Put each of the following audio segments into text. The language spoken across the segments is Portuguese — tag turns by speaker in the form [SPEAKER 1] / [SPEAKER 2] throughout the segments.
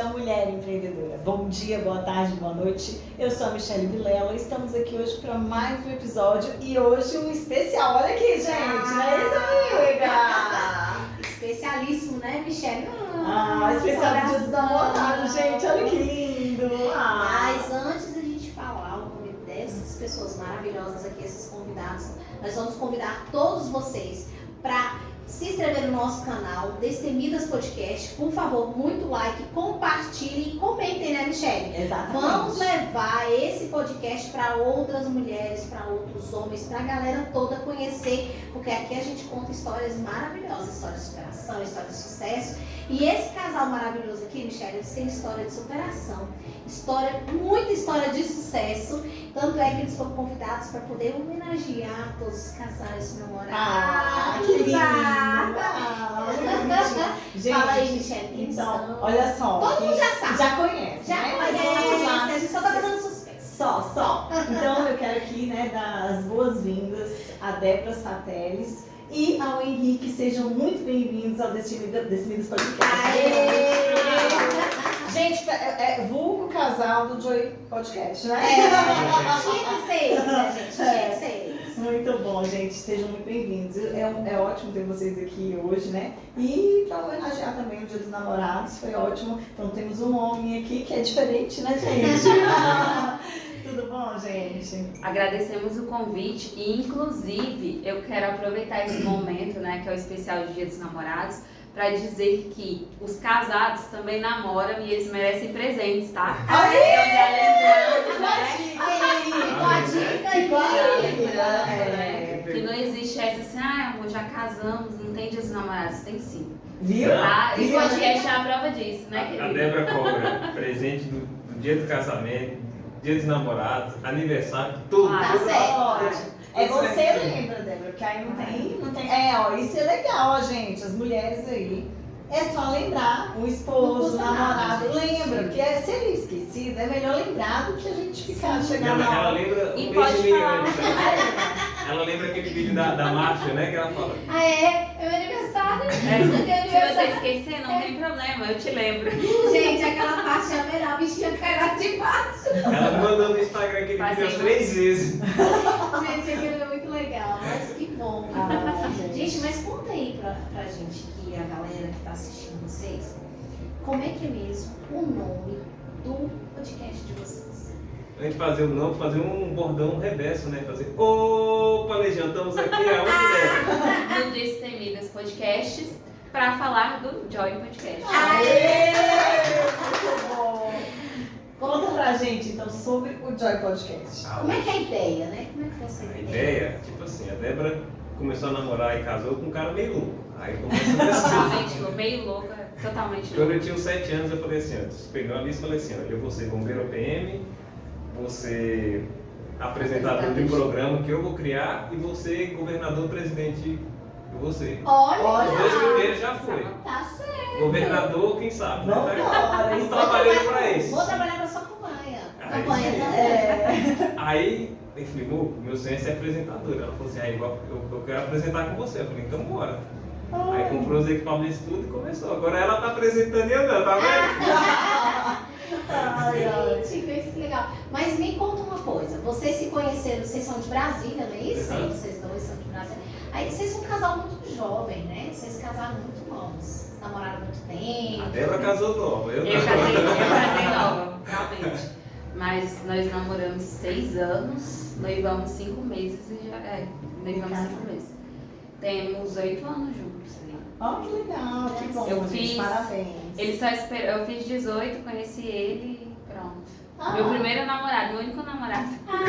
[SPEAKER 1] da Mulher Empreendedora. Bom dia, boa tarde, boa noite. Eu sou a Michele Vilela e estamos aqui hoje para mais um episódio e hoje um especial. Olha aqui, gente, não é isso, amiga?
[SPEAKER 2] Especialíssimo, né, Michele?
[SPEAKER 1] Especial do Dia dos Namorados, gente, olha que lindo.
[SPEAKER 2] Mas antes da gente falar o nome dessas pessoas maravilhosas aqui, esses convidados, nós vamos convidar todos vocês para se inscrever no nosso canal, Destemidas Podcast. Por favor, muito like, compartilhem e comentem, né, Michele?
[SPEAKER 1] Exatamente.
[SPEAKER 2] Vamos levar esse podcast para outras mulheres, para outros homens, para a galera toda conhecer, porque aqui a gente conta histórias maravilhosas, histórias de superação, histórias de sucesso. E esse casal maravilhoso aqui, Michele, eles têm história de superação, muita história de sucesso. Tanto é que eles foram convidados para poder homenagear todos os casais de namorados.
[SPEAKER 1] Que lindo! Gente,
[SPEAKER 2] fala aí, Michele, quem
[SPEAKER 1] então,
[SPEAKER 2] são?
[SPEAKER 1] olha só.
[SPEAKER 2] Todo mundo já sabe.
[SPEAKER 1] Já conhece,
[SPEAKER 2] Já
[SPEAKER 1] né?
[SPEAKER 2] conhece,
[SPEAKER 1] Vamos lá.
[SPEAKER 2] a gente só tá fazendo suspense.
[SPEAKER 1] Só. Então eu quero aqui, né, dar as boas-vindas a Débora Sateles e ao Henrique. Sejam muito bem-vindos ao Destemidas Podcast. Gente, vulgo casal do Joy Podcast, né?
[SPEAKER 2] Tinha que ser isso, né, gente? Tinha que ser isso.
[SPEAKER 1] Muito bom, gente. Sejam muito bem-vindos. É ótimo ter vocês aqui hoje, né? E para homenagear também o Dia dos Namorados, foi ótimo. Então temos um homem aqui que é diferente, né, gente? Tudo bom, gente?
[SPEAKER 3] Agradecemos o convite e, inclusive, eu quero aproveitar esse momento, né, que é o especial de Dia dos Namorados, para dizer que os casados também namoram e eles merecem presentes, tá? Que não existe essa assim, amor, já casamos, não tem Dia dos Namorados, tem sim.
[SPEAKER 1] Viu?
[SPEAKER 3] Esse podcast é a prova disso, né, querida?
[SPEAKER 4] A Débora cobra presente do dia do casamento, dia dos namorados, aniversário, tudo.
[SPEAKER 2] Tá certo.
[SPEAKER 1] Você lembra, Débora, que aí não tem. Isso é legal, ó, gente. As mulheres aí. É só lembrar o esposo, o namorado. Lembra, porque se ele é esquecido, é melhor lembrar do que a gente ficar chegando
[SPEAKER 4] Não, mas
[SPEAKER 1] na
[SPEAKER 4] ela
[SPEAKER 1] hora.
[SPEAKER 4] lembra
[SPEAKER 3] E
[SPEAKER 4] um
[SPEAKER 3] pode
[SPEAKER 4] mês e meio
[SPEAKER 3] falar.
[SPEAKER 4] antes. Ela lembra aquele vídeo da marcha, né? Que ela fala.
[SPEAKER 2] É meu aniversário.
[SPEAKER 3] Se você esquecer, não tem problema, eu te lembro.
[SPEAKER 2] Gente, aquela parte é a melhor, a bichinha cai lá de baixo.
[SPEAKER 4] Ela me mandou no Instagram aquele vídeo umas 3 vezes.
[SPEAKER 2] Gente, aquilo é muito legal, mas que bom. Gente, mas conta aí pra gente, que a galera que tá assistindo vocês, como é que é mesmo o nome do podcast de vocês?
[SPEAKER 4] A gente fazer um bordão reverso, né? Fazer, opa, Legião, estamos aqui, aonde der?
[SPEAKER 3] Do Destemidas Podcasts, para falar do Joy Podcast.
[SPEAKER 1] Muito bom! Conta pra gente, então, sobre o Joy Podcast.
[SPEAKER 2] Como é que é a ideia, né? Como é que você
[SPEAKER 4] A ideia, tipo assim, a Débora começou a namorar e casou com um cara meio louco. Aí começou
[SPEAKER 3] Totalmente meio louca, totalmente
[SPEAKER 4] Quando
[SPEAKER 3] louca.
[SPEAKER 4] eu tinha uns 7 anos, eu falei assim, peguei uma lista e falei assim, olha, eu vou ser bombeiro PM, vou ser apresentador de um programa que eu vou criar e vou ser governador presidente de você.
[SPEAKER 2] Olha!
[SPEAKER 4] Os 2 primeiros já foi.
[SPEAKER 2] Tá certo.
[SPEAKER 4] Governador, quem sabe? Né?
[SPEAKER 1] Vambora!
[SPEAKER 4] Não trabalhei pra isso.
[SPEAKER 2] Vou trabalhar pra sua campanha.
[SPEAKER 4] Aí,
[SPEAKER 2] Campanha
[SPEAKER 4] sim.
[SPEAKER 2] também.
[SPEAKER 4] Aí eu falei, meu sonho é ser apresentadora. Ela falou assim, eu quero apresentar com você. Eu falei, então bora. Aí comprou os equipamentos tudo e começou. Agora ela tá apresentando e eu não, tá vendo?
[SPEAKER 2] Gente, que legal. Mas me conta uma coisa. Vocês se conheceram, vocês são de Brasília, não é isso?
[SPEAKER 4] Exato.
[SPEAKER 2] Vocês dois são de Brasília. Aí vocês são um casal muito jovem, né? Vocês casaram muito novos. Vocês namoraram muito
[SPEAKER 4] A
[SPEAKER 2] tempo.
[SPEAKER 4] Débora casou nova, eu não.
[SPEAKER 3] Eu casei nova, realmente. Mas nós namoramos 6 anos, noivamos 5 meses e já. Noivamos 5 meses. Temos 8 anos juntos. Né?
[SPEAKER 1] Ó, que legal, que bom,
[SPEAKER 3] Eu
[SPEAKER 1] gente,
[SPEAKER 3] fiz-
[SPEAKER 1] parabéns.
[SPEAKER 3] Ele só esperou, eu fiz 18, conheci ele e pronto.
[SPEAKER 1] Ah.
[SPEAKER 3] Meu primeiro namorado, meu único namorado.
[SPEAKER 1] Que
[SPEAKER 2] que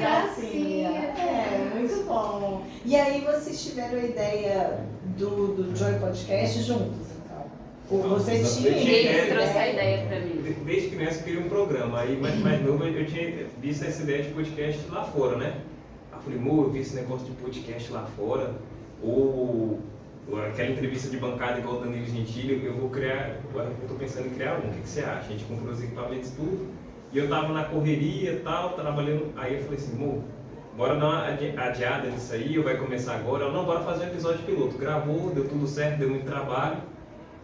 [SPEAKER 1] gracinha.
[SPEAKER 2] gracinha.
[SPEAKER 1] Muito bom. E aí vocês tiveram a ideia do Joy Podcast juntos, então? Ou vocês
[SPEAKER 4] Nossa,
[SPEAKER 1] tinham?
[SPEAKER 4] eu tinha
[SPEAKER 3] Ele
[SPEAKER 4] ideia.
[SPEAKER 3] trouxe a ideia pra mim.
[SPEAKER 4] Desde criança eu queria um programa, aí mais novo eu tinha visto essa ideia de podcast lá fora, né? Aí eu falei, eu vi esse negócio de podcast lá fora, ou aquela entrevista de bancada igual o Danilo Gentili, eu tô pensando em criar um, o que você acha? A gente comprou os equipamentos tudo, e eu tava na correria e tal, trabalhando, aí eu falei assim, bora dar uma adiada nisso aí, ou vai começar agora? Ela, não, bora fazer um episódio piloto. Gravou, deu tudo certo, deu muito trabalho.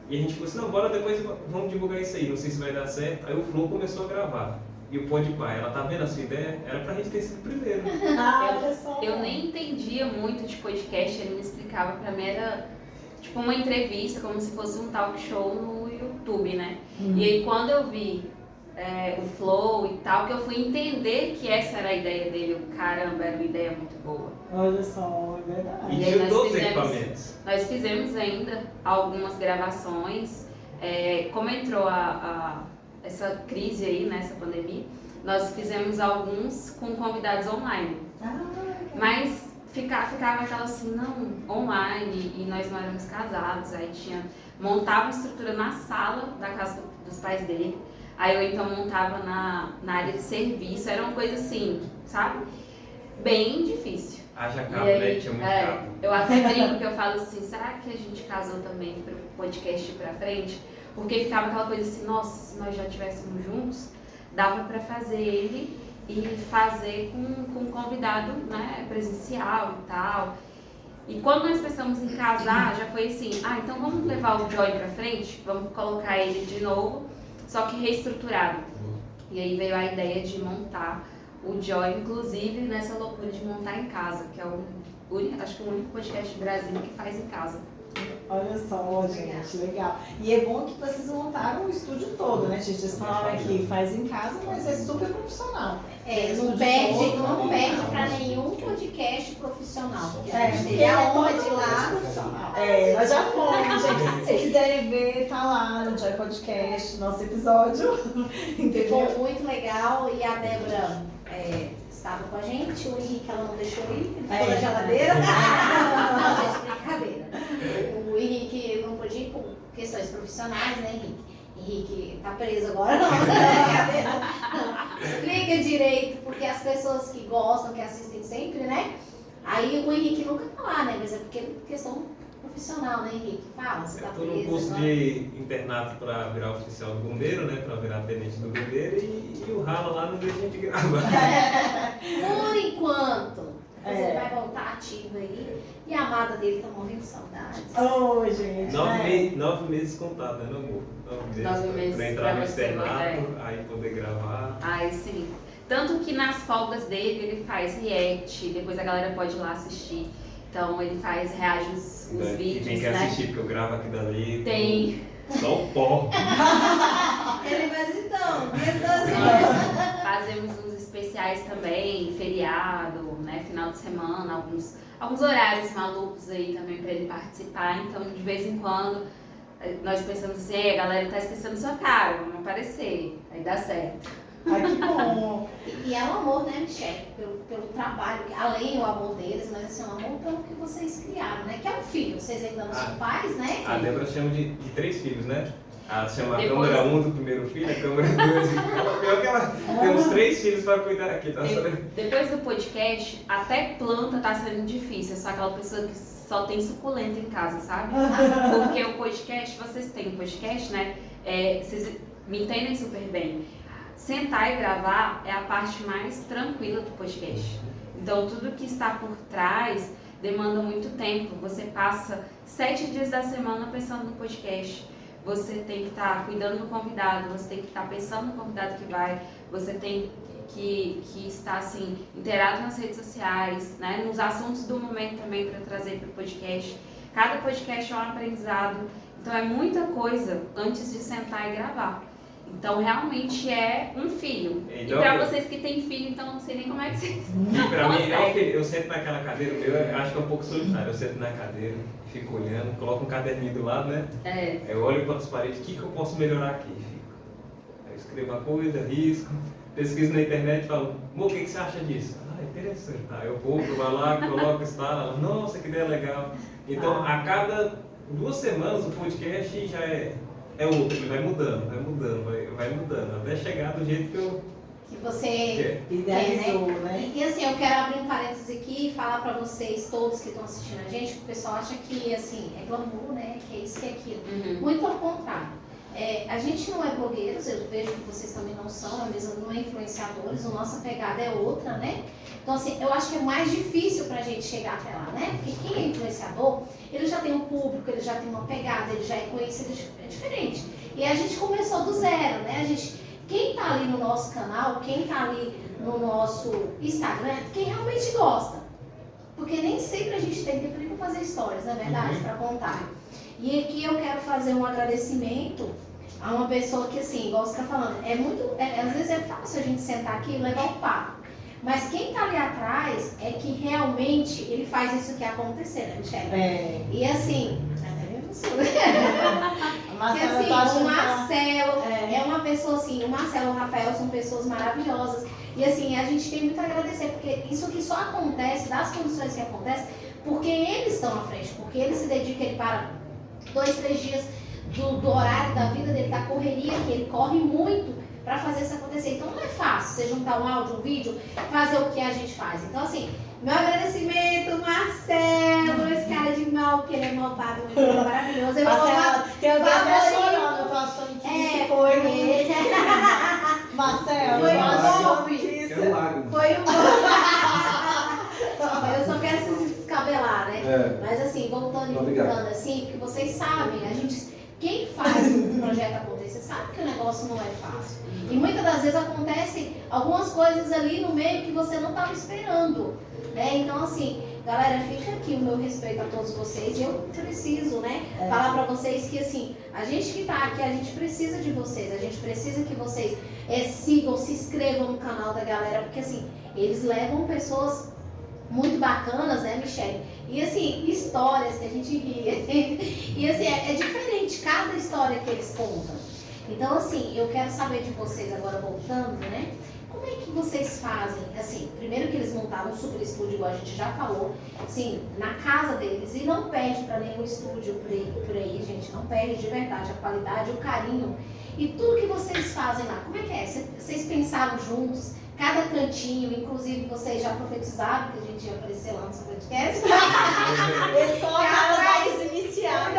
[SPEAKER 4] E a gente falou assim, não, bora depois vamos divulgar isso aí, não sei se vai dar certo. Aí o Flow começou a gravar. E o Podpah, ela tá vendo a sua ideia? Era pra gente ter sido primeiro.
[SPEAKER 1] Olha só.
[SPEAKER 3] Eu nem entendia muito de podcast, ele me explicava, pra mim era tipo uma entrevista, como se fosse um talk show no YouTube, né? E aí quando eu vi o Flow e tal, que eu fui entender que essa era a ideia dele, eu, caramba, era uma ideia muito boa.
[SPEAKER 1] Olha só, é verdade.
[SPEAKER 4] E
[SPEAKER 3] E aí
[SPEAKER 4] tinha
[SPEAKER 3] nós
[SPEAKER 4] todos os
[SPEAKER 3] fizemos-
[SPEAKER 4] equipamentos.
[SPEAKER 3] Nós fizemos ainda algumas gravações, como entrou essa crise aí, né, essa pandemia, nós fizemos alguns com convidados online. Mas ficava aquela assim, não, online, e nós não éramos casados, aí montava uma estrutura na sala da casa dos pais dele, aí eu então montava na área de serviço, era uma coisa assim, sabe? Bem difícil.
[SPEAKER 4] Haja
[SPEAKER 3] E
[SPEAKER 4] cabo, né?
[SPEAKER 3] aí,
[SPEAKER 4] Tinha muito cabo.
[SPEAKER 3] eu até brinco que eu falo assim, será que a gente casou também para o podcast ir pra frente? Porque ficava aquela coisa assim, nossa, se nós já estivéssemos juntos, dava para fazer ele e fazer com um convidado, né, presencial e tal. E quando nós pensamos em casar, já foi assim, então vamos levar o Joy pra frente, vamos colocar ele de novo, só que reestruturado. E aí veio a ideia de montar o Joy, inclusive nessa loucura de montar em casa, que é acho que o único podcast do Brasil que faz em casa.
[SPEAKER 1] Olha só, gente, legal. E é bom que vocês montaram o estúdio todo, né, gente? Vocês falaram aqui, faz em casa, mas é super profissional.
[SPEAKER 2] Não perde pra nenhum podcast profissional. Porque a gente
[SPEAKER 1] porque
[SPEAKER 2] teve a
[SPEAKER 1] é
[SPEAKER 2] honra
[SPEAKER 1] todo
[SPEAKER 2] de ir lá.
[SPEAKER 1] profissional. Nós já fomos, gente. Se quiserem ver, tá lá no Joy Podcast, nosso episódio. Entendeu?
[SPEAKER 2] Ficou muito legal e a Débora estava com a gente, o Henrique ela não deixou ir, ele ficou na geladeira. Não, gente, brincadeira. O Henrique não podia ir por questões profissionais, né, Henrique? Henrique tá preso agora, não, brincadeira. Não. Explica direito, porque as pessoas que gostam, que assistem sempre, né? Aí o Henrique nunca tá lá, né? Mas é porque é questão profissional, né, Henrique? Fala, você tá
[SPEAKER 4] Eu tô no
[SPEAKER 2] preso
[SPEAKER 4] curso
[SPEAKER 2] agora.
[SPEAKER 4] de internato para virar oficial do bombeiro, né? Para virar tenente do bombeiro e o ralo lá não deixa a gente gravar.
[SPEAKER 2] Por enquanto. Mas
[SPEAKER 1] É.
[SPEAKER 2] ele vai voltar ativo aí. E a amada dele tá morrendo de saudades.
[SPEAKER 1] Oi, gente.
[SPEAKER 4] 9 meses contados, né, não, amor?
[SPEAKER 3] 9 meses
[SPEAKER 4] Pra entrar
[SPEAKER 3] pra
[SPEAKER 4] no
[SPEAKER 3] você,
[SPEAKER 4] externato, aí poder gravar.
[SPEAKER 3] Ai, sim. Tanto que nas folgas dele ele faz react, depois a galera pode ir lá assistir. Então ele reage os
[SPEAKER 4] E
[SPEAKER 3] vídeos,
[SPEAKER 4] tem que
[SPEAKER 3] né?
[SPEAKER 4] assistir, porque eu gravo aqui dali.
[SPEAKER 3] Tem.
[SPEAKER 4] Só o pó.
[SPEAKER 2] Ele vai então, questões.
[SPEAKER 3] Fazemos uns especiais também, feriado, né, final de semana, alguns horários malucos aí também para ele participar. Então, de vez em quando, nós pensamos assim, a galera tá esquecendo sua cara, vamos aparecer. Aí dá certo.
[SPEAKER 1] Ai, que bom.
[SPEAKER 2] E é um amor, né, Michelle? Pelo trabalho, além do amor deles, mas assim, um amor pelo que vocês criaram, né? Que é um filho, vocês ainda não são pais, né?
[SPEAKER 4] A Débora chama de 3 filhos, né? Ela chama
[SPEAKER 3] Depois-
[SPEAKER 4] a câmera 1 do primeiro filho, a câmera 2. Pior que ela tem uns 3 filhos para cuidar aqui, tá sabendo?
[SPEAKER 3] Depois do podcast, até planta tá sendo difícil. Eu sou aquela pessoa que só tem suculenta em casa, sabe? Porque o podcast, vocês têm um podcast, né? Vocês me entendem super bem. Sentar e gravar é a parte mais tranquila do podcast. Então, tudo que está por trás demanda muito tempo. Você passa 7 dias da semana pensando no podcast. Você tem que estar cuidando do convidado, você tem que estar pensando no convidado que vai, você tem que estar assim, inteirado nas redes sociais, né? Nos assuntos do momento também para trazer para o podcast. Cada podcast é um aprendizado. Então, é muita coisa antes de sentar e gravar. Então, realmente é um filho.
[SPEAKER 4] Então,
[SPEAKER 3] e para vocês que têm filho, então não sei nem como é que vocês...
[SPEAKER 4] Pra mim, eu sento naquela cadeira, eu acho que é um pouco solitário. Eu sento na cadeira, fico olhando, coloco um caderninho do lado, né? Eu olho para as paredes, o que eu posso melhorar aqui? Aí eu escrevo uma coisa, risco, pesquiso na internet e falo, amor, o que você acha disso? Interessante, tá? Eu vou lá, coloco, instalo, nossa, que ideia legal. Então, a cada 2 semanas o podcast já é outro, ele vai mudando, vai mudando, até chegar do jeito que eu
[SPEAKER 2] Que você
[SPEAKER 4] quero.
[SPEAKER 1] Idealizou, né?
[SPEAKER 2] E assim, eu quero abrir um parênteses aqui e falar pra vocês, todos que estão assistindo a gente, que o pessoal acha que assim, é glamour, né? Que é isso, que é aquilo. Muito ao contrário. A gente não é blogueiros, eu vejo que vocês também não são, não é influenciadores, a nossa pegada é outra, né? Então, assim, eu acho que é mais difícil pra gente chegar até lá, né? Porque quem é influenciador, ele já tem um público, ele já tem uma pegada, ele já é conhecido, é diferente. E a gente começou do zero, né? Quem tá ali no nosso canal, quem tá ali no nosso Instagram, quem realmente gosta. Porque nem sempre a gente tem tempo para fazer histórias, não é verdade? Para contar. E aqui eu quero fazer um agradecimento a uma pessoa que, assim, igual você está falando, às vezes é fácil a gente sentar aqui e levar um papo. Mas quem está ali atrás é que realmente ele faz isso aqui acontecer, né, Michelle? E assim, até me emociona. Porque assim, o Marcelo é uma pessoa assim, o Marcelo e o Rafael são pessoas maravilhosas. E assim, a gente tem muito a agradecer, porque isso aqui só acontece, das condições que acontecem, porque eles estão à frente, porque ele se dedica, ele para 2, 3 dias do horário da vida dele, da correria, que ele corre muito para fazer isso acontecer. Então não é fácil você juntar um áudio, um vídeo, fazer o que a gente faz. Então assim, meu agradecimento, Marcelo, esse cara de mal, que ele é malvado, ele é maravilhoso.
[SPEAKER 1] Marcelo, eu tô até chorando, eu tô achando que isso foi Marcelo,
[SPEAKER 2] foi
[SPEAKER 1] eu tô
[SPEAKER 2] um
[SPEAKER 1] achando
[SPEAKER 2] golpe.
[SPEAKER 1] que isso
[SPEAKER 2] Foi um Eu só quero se descabelar, né? Mas assim, voltando e voltando assim, porque vocês sabem, quem faz um projeto acontecer sabe que o negócio não é fácil. E muitas das vezes acontecem algumas coisas ali no meio que você não estava esperando, né? Então assim, galera, fica aqui o meu respeito a todos vocês. E eu preciso, né, falar pra vocês que assim, a gente que tá aqui, a gente precisa de vocês. A gente precisa que vocês sigam, se inscrevam no canal da galera, porque assim, eles levam pessoas muito bacanas, né, Michelle? E assim, histórias que a gente ria. E assim, é diferente cada história que eles contam. Então assim, eu quero saber de vocês agora, voltando, né? Como é que vocês fazem? Assim, primeiro que eles montaram um super estúdio, igual a gente já falou, assim, na casa deles, e não perde para nenhum estúdio por aí, gente, não perde de verdade a qualidade, o carinho e tudo que vocês fazem lá. Como é que é? Vocês pensaram juntos, cada cantinho, inclusive vocês já profetizaram que a gente ia aparecer lá no seu podcast.
[SPEAKER 1] Eles colocaram as nossas iniciais.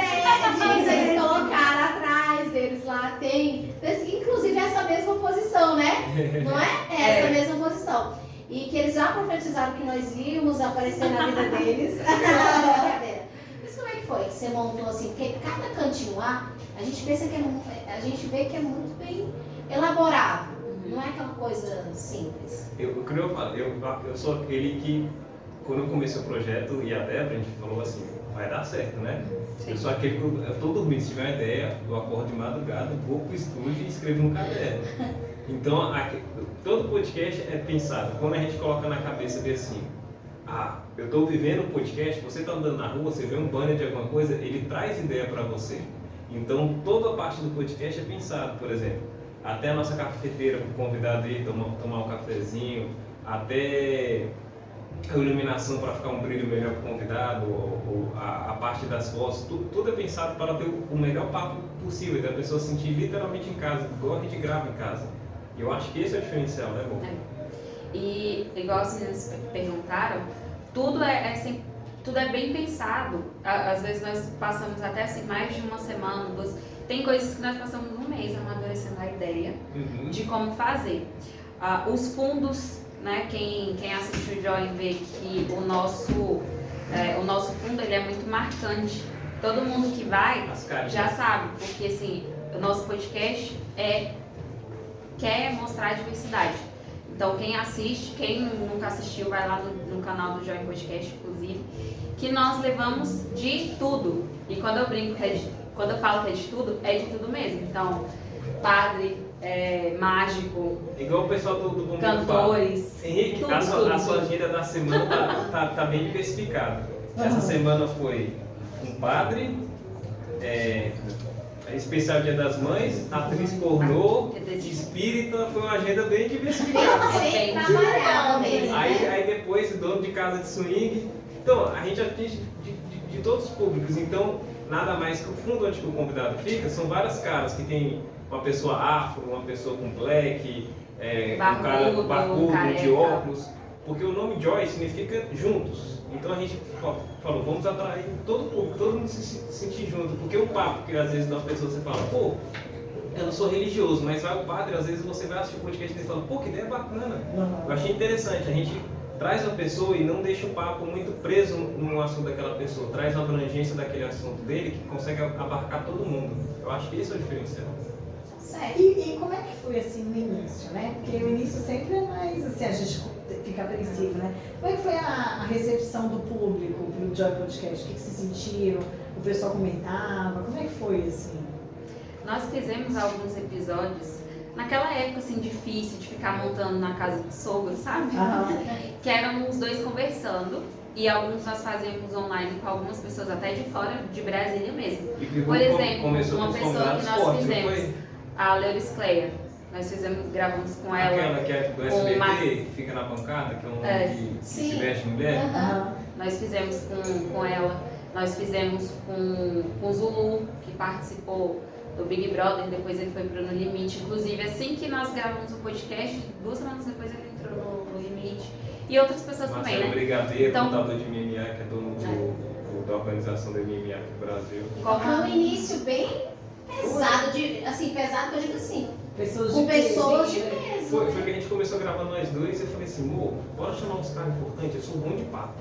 [SPEAKER 2] Eles colocaram atrás deles lá, tem, inclusive essa mesma posição, né? Não é? Essa mesma posição. E que eles já profetizaram que nós íamos aparecer na vida deles. Brincadeira. Mas como é que foi que você montou assim? Porque cada cantinho lá, a gente pensa que a gente vê que é muito bem elaborado. Não é aquela coisa simples.
[SPEAKER 4] Eu sou aquele que, quando eu comecei o projeto, e a Débora, a gente falou assim, vai dar certo, né? Sim. Eu sou aquele que eu tô dormindo, se tiver uma ideia, eu acordo de madrugada, vou pro estúdio e escrevo no caderno. Então, todo podcast é pensado. Quando a gente coloca na cabeça de assim, eu estou vivendo um podcast, você está andando na rua, você vê um banner de alguma coisa, ele traz ideia para você. Então, toda a parte do podcast é pensado, por exemplo, até a nossa cafeteira para o convidado ir tomar um cafezinho, até a iluminação para ficar um brilho melhor para o convidado, ou a parte das fotos, tudo é pensado para ter o melhor papo possível, da pessoa se sentir literalmente em casa, igual a gente grava em casa. E eu acho que esse é o diferencial, né, amor?
[SPEAKER 3] E igual vocês perguntaram, tudo é bem pensado. Às vezes nós passamos até assim mais de uma semana, 2. Tem coisas que nós passamos um mês amadurecendo a ideia de como fazer. Os fundos, né? Quem assiste o Join vê que o nosso fundo ele é muito marcante. Todo mundo que vai já sabe, porque assim, o nosso podcast quer mostrar a diversidade. Então quem assiste, quem nunca assistiu, vai lá no canal do Join Podcast, inclusive, que nós levamos de tudo. E quando eu brinco, quando eu falo que é de tudo mesmo. Então, padre, mágico,
[SPEAKER 4] igual o pessoal do Bom
[SPEAKER 3] cantores.
[SPEAKER 4] Henrique, a sua agenda da semana tá bem diversificada. Essa semana foi um padre, especial Dia das Mães, atriz pornô, espírita, foi uma agenda bem diversificada.
[SPEAKER 2] Bem trabalhada mesmo.
[SPEAKER 4] Aí depois, dono de casa de swing. Então, a gente atinge de todos os públicos. Então, nada mais que o fundo onde o convidado fica, são várias caras que tem uma pessoa afro, uma pessoa com black, um cara barbudo, de óculos. Porque o nome Joy significa juntos. Então a gente falou, vamos atrair todo o público, todo mundo se sentir junto. Porque o papo, que às vezes da pessoa você fala, pô, eu não sou religioso, mas vai o padre, às vezes você vai assistir o podcast e fala, pô, que ideia bacana. Eu achei interessante, a gente traz uma pessoa e não deixa o papo muito preso no assunto daquela pessoa, traz a abrangência daquele assunto dele que consegue abarcar todo mundo. Eu acho que esse é o diferencial.
[SPEAKER 1] E como é que foi assim no início, né? Porque o início sempre é mais assim, a gente fica apreensivo, né? Como é que foi a recepção do público pro Joy Podcast? O que vocês sentiram? O pessoal comentava? Como é que foi assim?
[SPEAKER 3] Nós fizemos alguns episódios naquela época assim difícil de ficar montando na casa do sogro, sabe? Que eram os dois conversando. E alguns nós fazíamos online com algumas pessoas até de fora, de Brasília mesmo. Por exemplo, uma pessoa que nós fizemos, a Leuris Cleia. Nós gravamos com ela.
[SPEAKER 4] Aquela que é do SBT, que fica na bancada, que é um nome que se veste mulher.
[SPEAKER 3] Nós fizemos com ela. Nós fizemos com o Zulu, que participou do Big Brother, depois ele foi pro No Limite. Inclusive, assim que nós gravamos o podcast, 2 semanas depois ele entrou no Limite. E outras pessoas também, né?
[SPEAKER 4] Brigadeiro, então, lutador de MMA, que é dono da organização do MMA aqui no Brasil.
[SPEAKER 2] Foi um início bem pesado, pesado que eu digo assim, com pessoas de peso.
[SPEAKER 4] Foi que a gente começou a gravar nós dois e eu falei assim, amor, bora chamar uns caras importantes, eu sou bom de papo.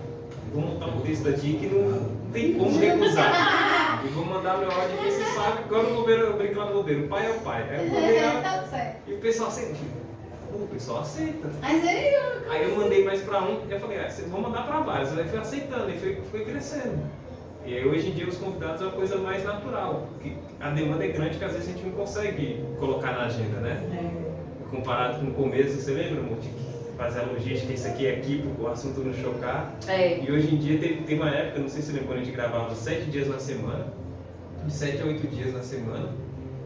[SPEAKER 4] Vou montar um texto aqui que não tem como recusar. E vou mandar meu áudio que você sabe, agora eu brinco lá no bobeiro, o pai é o pai. Aí eu mandei lá, e o pessoal aceita. O pessoal aceita. Aí eu mandei mais pra um, e eu falei, vou mandar pra vários. Aí foi aceitando, e foi crescendo. E aí hoje em dia os convidados é uma coisa mais natural, porque a demanda é grande que às vezes a gente não consegue colocar na agenda, né? Comparado com o começo, você lembra, amor? Fazer a logística, isso aqui é aqui, para o assunto não chocar. E hoje em dia tem uma época, não sei se você lembra, quando a gente gravava 7 dias na semana, de 7 a 8 dias na semana,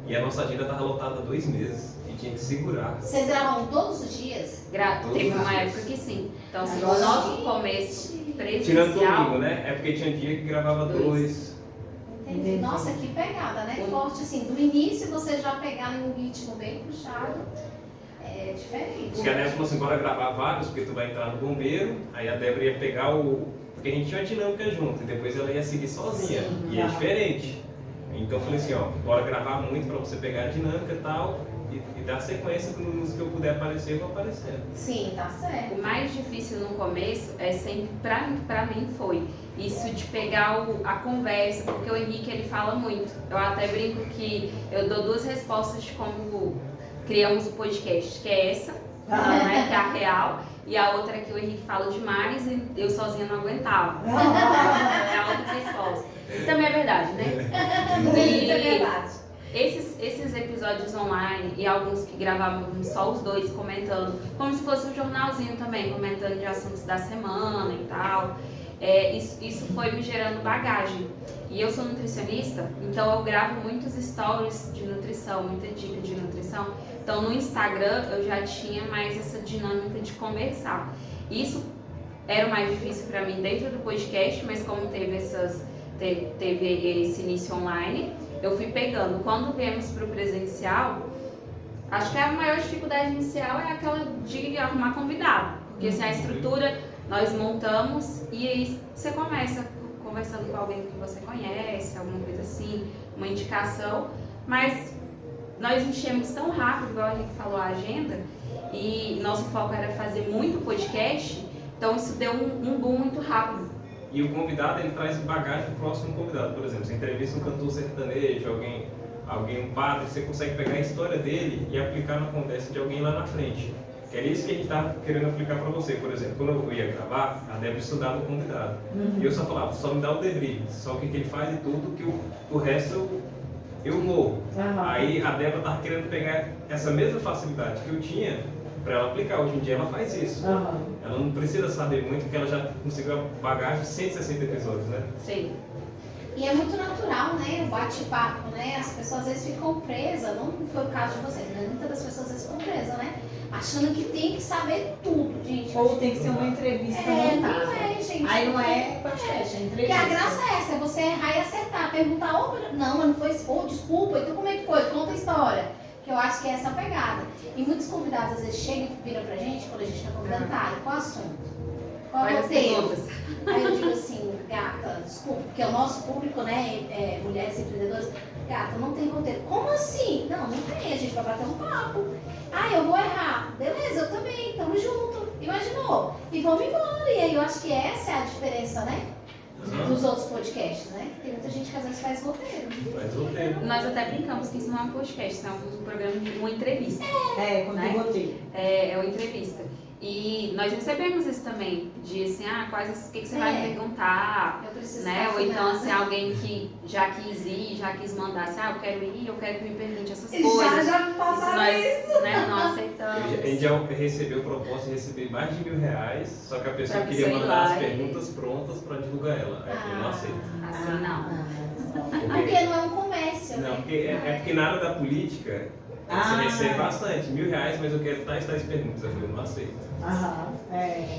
[SPEAKER 4] e a nossa agenda estava lotada há 2 meses, e tinha que segurar.
[SPEAKER 2] Vocês gravavam todos os dias?
[SPEAKER 3] Teve uma época que sim. Então, assim, o nosso começo presencial...
[SPEAKER 4] Tirando domingo, né? É porque tinha dia que gravava 2.
[SPEAKER 2] Entendi. Nossa, que pegada, né? Forte, assim, do início você já pegar num ritmo bem puxado. É diferente.
[SPEAKER 4] Porque a Nessa falou assim, bora gravar vários, porque tu vai entrar no bombeiro, aí a Débora ia pegar porque a gente tinha uma dinâmica junto, e depois ela ia seguir sozinha. E é diferente. Então eu falei assim, ó, bora gravar muito pra você pegar a dinâmica e tal, e dar sequência nos que eu puder aparecer, eu vou aparecendo.
[SPEAKER 2] Sim, tá certo.
[SPEAKER 3] O mais difícil no começo é sempre, pra mim foi, isso de pegar a conversa, porque o Henrique ele fala muito. Eu até brinco que eu dou 2 respostas de como criamos o podcast, que é essa, né, que é a real, e a outra é que o Henrique fala demais e eu sozinha não aguentava. É a outra resposta. Também é verdade, né?
[SPEAKER 2] É verdade.
[SPEAKER 3] Esses episódios online e alguns que gravávamos só os dois comentando, como se fosse um jornalzinho também, comentando de assuntos da semana e tal. Isso foi me gerando bagagem. E eu sou nutricionista, então eu gravo muitos stories de nutrição, muita dica de nutrição. Então no Instagram eu já tinha mais essa dinâmica de conversar. Isso era o mais difícil para mim dentro do podcast, mas como teve esse início online, eu fui pegando. Quando viemos para o presencial, acho que a maior dificuldade inicial é aquela de arrumar convidado. Porque assim, a estrutura nós montamos e aí você começa conversando com alguém que você conhece, alguma coisa assim, uma indicação, mas nós enchemos tão rápido, igual a gente falou, a agenda, e nosso foco era fazer muito podcast, então isso deu um boom muito rápido.
[SPEAKER 4] E o convidado, ele traz bagagem pro próximo convidado. Por exemplo, você entrevista um cantor sertanejo, alguém, um padre, você consegue pegar a história dele e aplicar na conversa de alguém lá na frente. Que era isso que a gente estava querendo aplicar para você. Por exemplo, quando eu ia gravar, a Débora estudava o convidado. E eu só falava, só me dá o debrief, só o que ele faz e tudo, que o resto eu vou. Aí a Débora estava querendo pegar essa mesma facilidade que eu tinha para ela aplicar. Hoje em dia ela faz isso. Ela não precisa saber muito, porque ela já conseguiu a bagagem de 160 episódios, né?
[SPEAKER 3] Sim.
[SPEAKER 2] E é muito natural, né? O bate-papo, né? As pessoas às vezes ficam presas, não foi o caso de vocês, né? Muitas das pessoas às vezes ficam presas, né? Achando que tem que saber tudo, gente.
[SPEAKER 1] Ou tem que ser uma entrevista montada.
[SPEAKER 2] Não é, gente.
[SPEAKER 1] Aí não é podcast, é entrevista.
[SPEAKER 2] Porque a graça é essa, é você errar e acertar, perguntar, não, mas não foi isso, desculpa, então como é que foi? Conta a história. Que eu acho que é essa pegada. E muitos convidados às vezes chegam e viram pra gente, quando a gente tá convidando, qual assunto? Qual é o tema? Aí eu digo assim, gata, desculpa, porque o nosso público, né, mulheres empreendedoras, Gata, não tem roteiro. Como assim? Não tem, a gente vai bater um papo. Eu vou errar. Beleza, eu também, tamo junto. Imaginou? E vamos embora. E aí eu acho que essa é a diferença, né? Dos outros podcasts, né? Tem muita gente que às vezes faz roteiro.
[SPEAKER 4] Faz roteiro.
[SPEAKER 3] Nós até brincamos que isso não é um podcast, isso é um programa de uma entrevista.
[SPEAKER 1] Quando
[SPEAKER 3] né?
[SPEAKER 1] tem roteiro.
[SPEAKER 3] É uma entrevista. E nós recebemos isso também, de assim, o que você vai me perguntar,
[SPEAKER 2] Eu preciso
[SPEAKER 3] né? Ou
[SPEAKER 2] afinar,
[SPEAKER 3] então, assim,
[SPEAKER 2] né?
[SPEAKER 3] alguém que já quis ir, já quis mandar, assim, eu quero ir, eu quero que me pergunte essas coisas.
[SPEAKER 2] Já me passaram isso.
[SPEAKER 3] Nós, né, não aceitamos.
[SPEAKER 4] A gente já recebeu proposta de receber mais de R$1.000, só que a pessoa
[SPEAKER 3] Pra
[SPEAKER 4] queria
[SPEAKER 3] pessoa ir
[SPEAKER 4] mandar
[SPEAKER 3] lá
[SPEAKER 4] as
[SPEAKER 3] e-
[SPEAKER 4] perguntas prontas para divulgar ela. Aí eu não aceito.
[SPEAKER 3] Assim não.
[SPEAKER 2] Porque não é um comércio,
[SPEAKER 4] Não,
[SPEAKER 2] né?
[SPEAKER 4] porque é porque na área da política você recebe bastante, R$1.000, mas eu quero tais perguntas. Eu não aceito.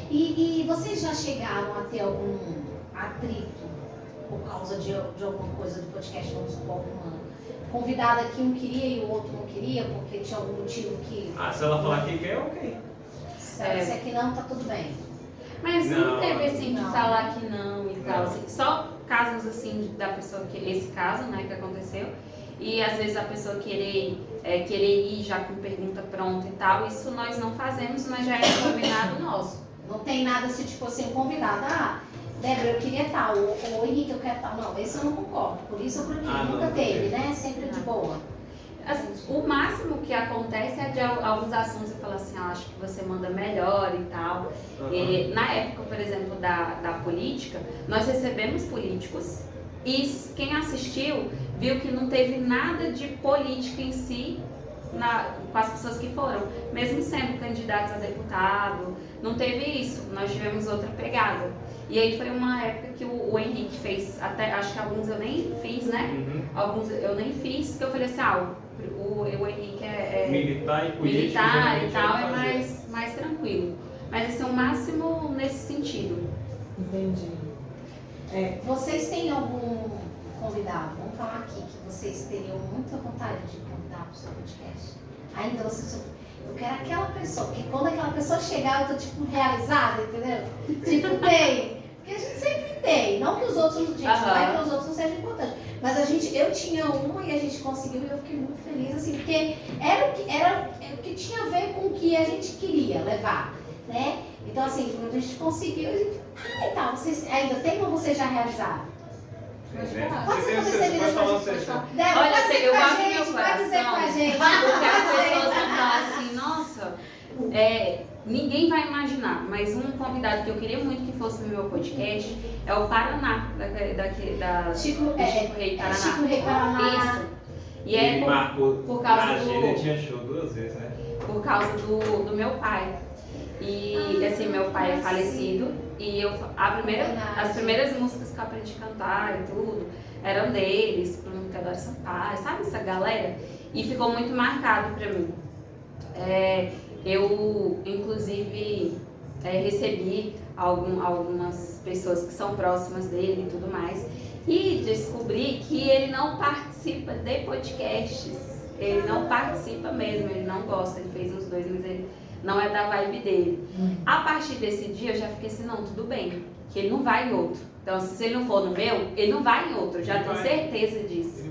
[SPEAKER 2] E vocês já chegaram a ter algum atrito por causa de alguma coisa do podcast? Vamos supor, uma convidada que um queria e o outro não queria, porque tinha algum motivo que.
[SPEAKER 4] Se ela falar que quer, ok.
[SPEAKER 2] Se aqui não, tá tudo bem.
[SPEAKER 3] Mas não teve assim de
[SPEAKER 2] não.
[SPEAKER 3] falar que não e tal,
[SPEAKER 4] Não.
[SPEAKER 3] assim, só casos assim da pessoa que esse caso, né, que aconteceu. E às vezes a pessoa querer ir já com pergunta pronta e tal, isso nós não fazemos, mas já é um combinado nosso.
[SPEAKER 2] Não tem nada assim, tipo assim, um convidado. Débora, eu queria tal, ou Henrique, eu quero tal. Não, esse eu não concordo. Por isso ou por aquilo. Nunca
[SPEAKER 4] não
[SPEAKER 2] teve,
[SPEAKER 4] teve.
[SPEAKER 2] né? Sempre de boa.
[SPEAKER 3] Assim, o máximo que acontece é de alguns assuntos eu falo assim, acho que você manda melhor e tal. E, na época, por exemplo, da política, nós recebemos políticos e quem assistiu viu que não teve nada de política em si com as pessoas que foram, mesmo sendo candidatos a deputado, não teve isso, nós tivemos outra pegada. E aí foi uma época que o Henrique fez, até acho que alguns eu nem fiz, né? Alguns eu nem fiz, que eu falei assim, o Henrique é
[SPEAKER 4] militar e político.
[SPEAKER 3] militar e
[SPEAKER 4] geralmente
[SPEAKER 3] tal,
[SPEAKER 4] vai
[SPEAKER 3] é
[SPEAKER 4] fazer.
[SPEAKER 3] mais tranquilo. Mas esse é o máximo nesse sentido.
[SPEAKER 1] Entendi.
[SPEAKER 2] Vocês têm algum convidado, vamos falar aqui, que vocês teriam muita vontade de convidar para o seu podcast? Ainda vocês. Eu quero aquela pessoa, porque quando aquela pessoa chegar, eu tô tipo realizada, entendeu? Tipo, tem. Porque a gente sempre tem. Não que os outros, gente, não é que os outros não sejam importantes. Mas eu tinha uma e a gente conseguiu e eu fiquei muito feliz, assim, porque era o que tinha a ver com o que a gente queria levar, né? Então, assim, quando a gente conseguiu, a gente. Então, vocês ainda tem ou vocês já realizaram? Pode ser
[SPEAKER 4] Você pode falar você.
[SPEAKER 2] Débora,
[SPEAKER 3] Olha,
[SPEAKER 2] pode dizer
[SPEAKER 3] eu
[SPEAKER 2] com a
[SPEAKER 3] abro meu
[SPEAKER 2] gente, pode dizer com a
[SPEAKER 3] coração.
[SPEAKER 2] gente.
[SPEAKER 3] Porque as pessoas vão falar assim, nossa, ninguém vai imaginar, mas um convidado que eu queria muito que fosse no meu podcast é o Paraná, da
[SPEAKER 2] Chico
[SPEAKER 3] Rei Paraná.
[SPEAKER 2] Chico Rei Paraná.
[SPEAKER 3] Isso. E é
[SPEAKER 4] Ele marcou
[SPEAKER 3] por causa
[SPEAKER 4] na agenda,
[SPEAKER 3] do-
[SPEAKER 4] tinha show 2 vezes, né?
[SPEAKER 3] por causa do meu pai. E assim, meu pai é falecido e as primeiras músicas que eu aprendi a cantar e tudo eram deles, todo mundo que adora Sampaio, sabe essa galera? E ficou muito marcado pra mim. Eu, inclusive, recebi algumas pessoas que são próximas dele e tudo mais e descobri que ele não participa de podcasts, ele não participa mesmo, ele não gosta, ele fez uns 2, mas ele não é da vibe dele. A partir desse dia eu já fiquei assim, não, tudo bem, que ele não vai em outro. Então, se ele não for no meu, ele não vai em outro, eu já
[SPEAKER 4] Ele
[SPEAKER 3] tenho
[SPEAKER 4] vai.
[SPEAKER 3] certeza disso,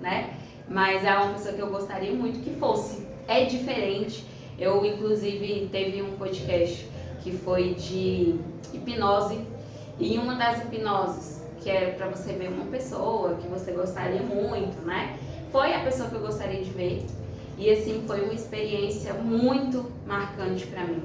[SPEAKER 3] né? Mas é uma pessoa que eu gostaria muito que fosse. É diferente. Eu, inclusive, teve um podcast que foi de hipnose. E uma das hipnoses, que é para você ver uma pessoa que você gostaria muito, né? Foi a pessoa que eu gostaria de ver. E assim, foi uma experiência muito marcante para mim.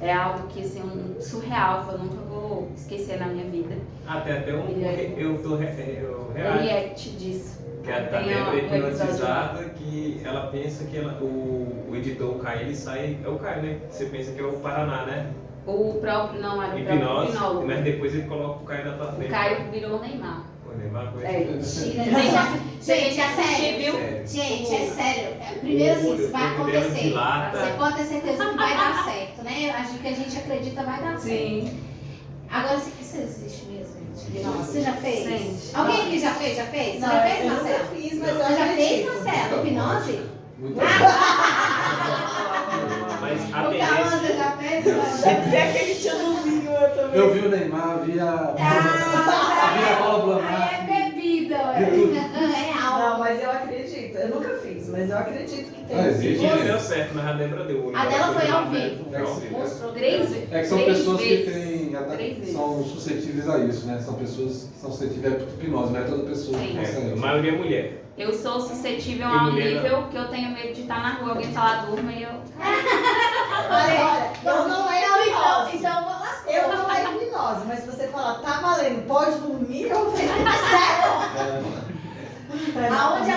[SPEAKER 3] É algo que, assim, surreal, que eu nunca vou esquecer na minha vida.
[SPEAKER 4] Até eu
[SPEAKER 3] O
[SPEAKER 4] reajo.
[SPEAKER 3] react disso.
[SPEAKER 4] Que a
[SPEAKER 3] Tem
[SPEAKER 4] Débora
[SPEAKER 3] um
[SPEAKER 4] é
[SPEAKER 3] episódio
[SPEAKER 4] hipnotizada, que ela pensa que o editor, o Caio, ele sai. É o Caio, né? Você pensa que é o Paraná, né?
[SPEAKER 3] O próprio, não era o próprio
[SPEAKER 4] Hipnose,
[SPEAKER 3] hipnólogo.
[SPEAKER 4] mas depois ele coloca o Caio na tua
[SPEAKER 3] O
[SPEAKER 4] frente.
[SPEAKER 3] Caio virou o Neymar.
[SPEAKER 4] Pô, Neymar, coisa.
[SPEAKER 2] Mentira,
[SPEAKER 3] Gente,
[SPEAKER 2] gente, é sério.
[SPEAKER 3] viu?
[SPEAKER 2] Gente, é sério. Primeiro assim, isso vai
[SPEAKER 4] O olho dela
[SPEAKER 2] acontecer.
[SPEAKER 4] dilata.
[SPEAKER 2] Você pode ter certeza que vai dar certo, né? Acho que a gente acredita vai dar certo.
[SPEAKER 3] Sim.
[SPEAKER 2] Agora, isso existe mesmo, gente? Você já fez?
[SPEAKER 3] Gente.
[SPEAKER 2] Alguém aqui já fez? Já fez? Você
[SPEAKER 1] Não,
[SPEAKER 2] já fez,
[SPEAKER 1] eu nunca
[SPEAKER 2] Marcelo?
[SPEAKER 1] fiz, mas eu
[SPEAKER 2] Você já fez,
[SPEAKER 1] acredito.
[SPEAKER 2] Marcelo? Hipnose?
[SPEAKER 5] Muito
[SPEAKER 4] Mas a
[SPEAKER 2] O
[SPEAKER 4] tendência.
[SPEAKER 2] Calma, você já fez?
[SPEAKER 1] Deve ser aquele tiozinho, eu também.
[SPEAKER 5] Eu vi o Neymar, vi a bola do
[SPEAKER 2] Aí
[SPEAKER 5] Lamar.
[SPEAKER 2] é bebida, ué.
[SPEAKER 5] De tudo.
[SPEAKER 2] É
[SPEAKER 1] Não,
[SPEAKER 2] algo.
[SPEAKER 1] mas eu acredito acredito. Eu nunca fiz, mas eu acredito que tem.
[SPEAKER 5] Existe.
[SPEAKER 4] Não deu certo, mas a Débora deu.
[SPEAKER 2] A dela foi ao vivo.
[SPEAKER 4] Foi ao vivo.
[SPEAKER 2] Mostrou
[SPEAKER 3] 3 vezes.
[SPEAKER 5] É que são
[SPEAKER 3] 3
[SPEAKER 5] pessoas que
[SPEAKER 3] vezes.
[SPEAKER 5] têm, são suscetíveis a isso, né? São pessoas que são suscetíveis à hipnose, não é toda pessoa que
[SPEAKER 3] Sim.
[SPEAKER 5] consegue.
[SPEAKER 4] A maioria é mulher.
[SPEAKER 3] Eu sou suscetível
[SPEAKER 4] E
[SPEAKER 3] a um
[SPEAKER 4] mulher,
[SPEAKER 3] nível que eu tenho medo de estar na rua, alguém falar durma e eu.
[SPEAKER 1] Mas olha, eu não é
[SPEAKER 2] Então,
[SPEAKER 1] hipnose.
[SPEAKER 2] então vou lascar.
[SPEAKER 1] Eu não é hipnose, mas se você falar, tá valendo, pode dormir, eu falei, sério?
[SPEAKER 2] Aonde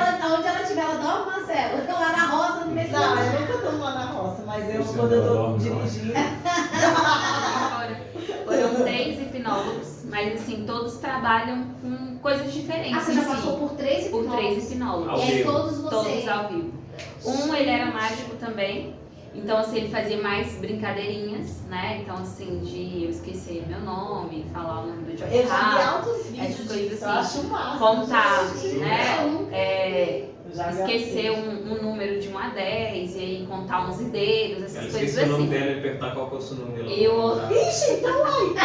[SPEAKER 2] ela estiver, ela dorme, Marcelo. Lá na roça, no meio do
[SPEAKER 1] Não, eu nunca durmo lá na roça, mas eu
[SPEAKER 5] Você
[SPEAKER 1] quando eu tô
[SPEAKER 5] dorme, não é?
[SPEAKER 1] dirigindo.
[SPEAKER 3] Foram 3 hipnólogos, mas assim, todos trabalham com coisas diferentes.
[SPEAKER 2] Ah, você já
[SPEAKER 3] em si.
[SPEAKER 2] passou por 3
[SPEAKER 3] Por 3 hipnólogos.
[SPEAKER 4] Ao
[SPEAKER 2] E aí
[SPEAKER 4] vivo.
[SPEAKER 2] todos vocês.
[SPEAKER 3] Todos ao vivo. Um, ele era mágico também. Então, assim, ele fazia mais brincadeirinhas, né? Então, assim, de eu esquecer meu nome, falar o nome do George
[SPEAKER 1] Eu já vi
[SPEAKER 3] Harrison,
[SPEAKER 1] altos
[SPEAKER 3] essas
[SPEAKER 1] vídeos
[SPEAKER 3] coisas
[SPEAKER 1] disso,
[SPEAKER 3] assim.
[SPEAKER 1] eu acho massa.
[SPEAKER 3] contar,
[SPEAKER 1] gente.
[SPEAKER 3] né?
[SPEAKER 1] Eu já vi
[SPEAKER 3] Esquecer
[SPEAKER 1] altos
[SPEAKER 3] um número de 1 a 10 e aí contar uns dedos,
[SPEAKER 4] Ela
[SPEAKER 3] essas
[SPEAKER 4] esqueceu
[SPEAKER 3] coisas
[SPEAKER 4] o nome
[SPEAKER 3] assim.
[SPEAKER 4] dela e perguntar qual que é o seu nome. Ela
[SPEAKER 3] Eu-
[SPEAKER 4] não lembrava.
[SPEAKER 1] vídeos. Ixi, então aí.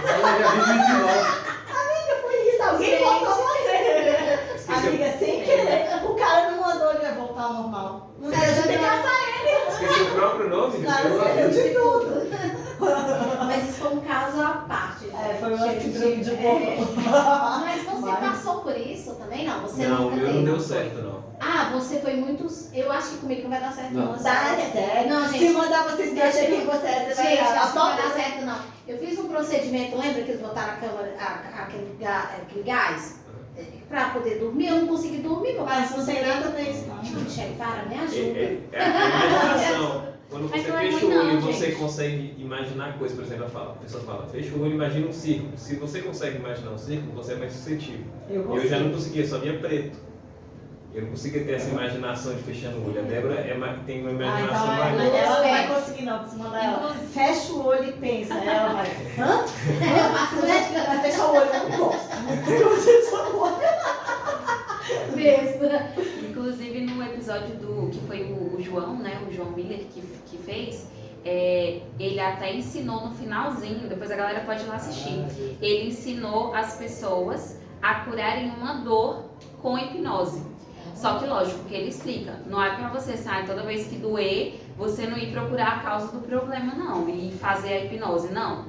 [SPEAKER 5] Ela já vive hipnose.
[SPEAKER 1] Foi isso, alguém botou você.
[SPEAKER 4] Esqueceu,
[SPEAKER 1] Amiga, sem querer, o cara não mandou ele voltar ao normal. Não era, já tem que caçar
[SPEAKER 4] esqueceu o próprio nome?
[SPEAKER 1] ele. Cara, esqueceu de tudo.
[SPEAKER 2] Mas isso foi um caso à parte.
[SPEAKER 1] É, foi uma
[SPEAKER 2] Gente,
[SPEAKER 1] síndrome de
[SPEAKER 2] é.
[SPEAKER 1] porra.
[SPEAKER 2] Mas você
[SPEAKER 1] Mas-
[SPEAKER 2] passou por isso também? Não, você
[SPEAKER 4] Não, o
[SPEAKER 2] nunca
[SPEAKER 4] meu
[SPEAKER 2] teve.
[SPEAKER 4] não deu certo, não.
[SPEAKER 2] Ah, você foi muitos. Eu acho que comigo não vai dar certo,
[SPEAKER 5] Não.
[SPEAKER 2] não.
[SPEAKER 1] Tá, é.
[SPEAKER 2] Não,
[SPEAKER 1] Se
[SPEAKER 2] gente.
[SPEAKER 1] mandar vocês que achei quem você é, você vai
[SPEAKER 2] Gente, acho que não vai
[SPEAKER 1] dar
[SPEAKER 2] dar certo, não. Eu fiz um procedimento, lembra que eles botaram aquele gás pra poder dormir? Eu não consegui dormir, meu
[SPEAKER 1] Mas
[SPEAKER 2] pai.
[SPEAKER 1] não tem nada a ver isso, não.
[SPEAKER 2] Michele, para, me
[SPEAKER 4] É,
[SPEAKER 2] ajuda.
[SPEAKER 4] é a imaginação. Quando
[SPEAKER 3] Mas
[SPEAKER 4] você
[SPEAKER 3] não é
[SPEAKER 4] fecha o
[SPEAKER 3] ruim,
[SPEAKER 4] olho e
[SPEAKER 3] não,
[SPEAKER 4] você
[SPEAKER 3] gente.
[SPEAKER 4] consegue imaginar coisas, por exemplo, a pessoa fala, fecha o olho e imagina um círculo. Se você consegue imaginar um círculo, você é mais suscetível. Eu já não conseguia, só via preto. Eu não conseguia ter essa imaginação de fechando o olho. A Débora tem uma imaginação
[SPEAKER 1] Ah, então
[SPEAKER 4] mais.
[SPEAKER 1] ela não vai conseguir não, se mandar ela. Fecha o olho e pensa. Aí ela vai. Hã?
[SPEAKER 2] Eu faço médica
[SPEAKER 1] Vai fechar o olho, eu não gosto. Eu fecho o olho.
[SPEAKER 2] mesmo.
[SPEAKER 3] Inclusive no episódio do que foi o João, né? O João Miller que fez, ele até ensinou no finalzinho, depois a galera pode ir lá assistir. Ele ensinou as pessoas a curarem uma dor com hipnose. Só que lógico que ele explica, não é pra você sair toda vez que doer, você não ir procurar a causa do problema não, e fazer a hipnose, não.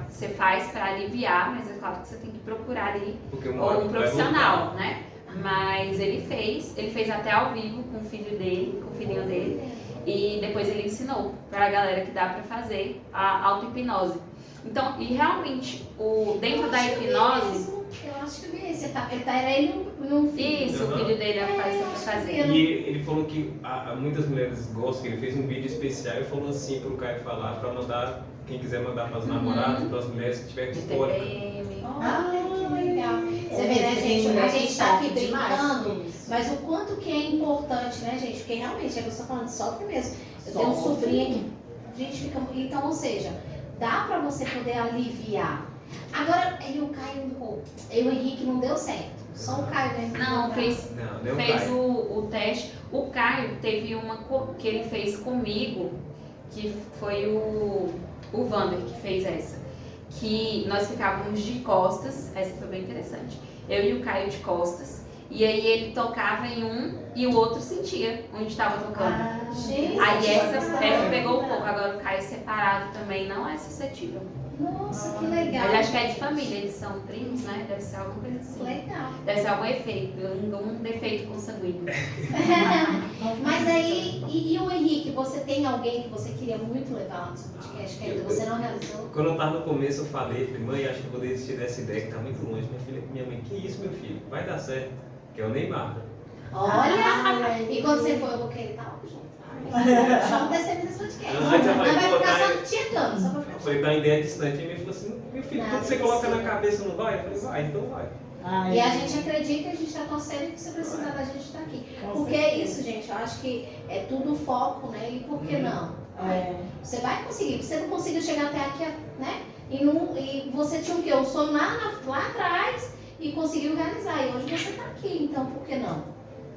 [SPEAKER 3] Você faz pra aliviar, mas é claro que você tem que procurar ali
[SPEAKER 4] Porque uma
[SPEAKER 3] ou
[SPEAKER 4] hora
[SPEAKER 3] um
[SPEAKER 4] vai
[SPEAKER 3] profissional,
[SPEAKER 4] voltar.
[SPEAKER 3] né? Mas ele fez até ao vivo com o filho dele, com o filhinho dele, e depois ele ensinou pra galera que dá pra fazer a auto-hipnose. Então, e realmente, dentro da hipnose,
[SPEAKER 2] Eu acho que eu vi esse. Era ele e um filho.
[SPEAKER 3] isso, o
[SPEAKER 4] Uhum.
[SPEAKER 3] filho dele apareceu pra fazer.
[SPEAKER 4] E ele falou que muitas mulheres gostam, que ele fez um vídeo especial e falou assim pro Caio falar, pra mandar, quem quiser mandar pras namoradas, pras mulheres que tiver
[SPEAKER 3] De
[SPEAKER 4] com cólica.
[SPEAKER 3] TPM.
[SPEAKER 2] Olha que legal. Você vê, né, gente? A gente tá aqui brincando, mas o quanto que é importante, né, gente? Porque realmente, é que eu estou falando, sofre mesmo. Eu tenho um
[SPEAKER 1] Sofre.
[SPEAKER 2] sobrinho aqui. A gente fica. Então, ou seja, dá pra você poder aliviar. Agora, o Caio, o Henrique não deu certo. Só o Caio, né?
[SPEAKER 3] Não, fez
[SPEAKER 4] Não, deu
[SPEAKER 3] fez
[SPEAKER 4] Caio.
[SPEAKER 3] o teste. O Caio teve uma que ele fez comigo, que foi o Vander que fez essa. Que nós ficávamos de costas, essa foi bem interessante. Eu e o Caio de costas, e aí ele tocava em um e o outro sentia onde estava tocando.
[SPEAKER 2] Gente,
[SPEAKER 3] Aí essa
[SPEAKER 2] bacana.
[SPEAKER 3] pegou um pouco, agora o Caio separado também não é suscetível.
[SPEAKER 2] Nossa, que legal.
[SPEAKER 3] Mas acho que é de família, eles são primos, né? Deve ser alguma coisa assim.
[SPEAKER 2] Legal.
[SPEAKER 3] Deve ser algum efeito, um defeito consanguíneo.
[SPEAKER 2] Mas aí, e o Henrique, você tem alguém que você queria muito levar lá no seu podcast que ainda você não realizou?
[SPEAKER 4] Quando eu tava no começo, eu falei, mãe, acho que eu vou desistir dessa ideia que tá muito longe. Minha mãe, que isso, meu filho? Vai dar certo. Que é o Neymar.
[SPEAKER 2] Olha! E quando você for, eu vou querer estar lá junto. Vamos descer nesse podcast.
[SPEAKER 4] Não, antes eu falei,
[SPEAKER 2] Mas vai
[SPEAKER 4] pô,
[SPEAKER 2] ficar
[SPEAKER 4] tá-
[SPEAKER 2] só checando, só pra
[SPEAKER 4] Eu
[SPEAKER 2] ficar
[SPEAKER 4] falei, tá em ideia distante. E minha falou assim, meu filho,
[SPEAKER 2] Nada
[SPEAKER 4] tudo que você coloca
[SPEAKER 2] possível.
[SPEAKER 4] na cabeça não vai? Eu falei, vai, então vai.
[SPEAKER 2] E a gente acredita, a gente tá torcendo que se precisar da gente tá aqui. Porque é isso, gente. Eu acho que é tudo foco, né? E por que não? Você vai conseguir. Você não conseguiu chegar até aqui, né? E você tinha o quê? Um sonho lá atrás e conseguiu realizar. E hoje você tá aqui, então por que não?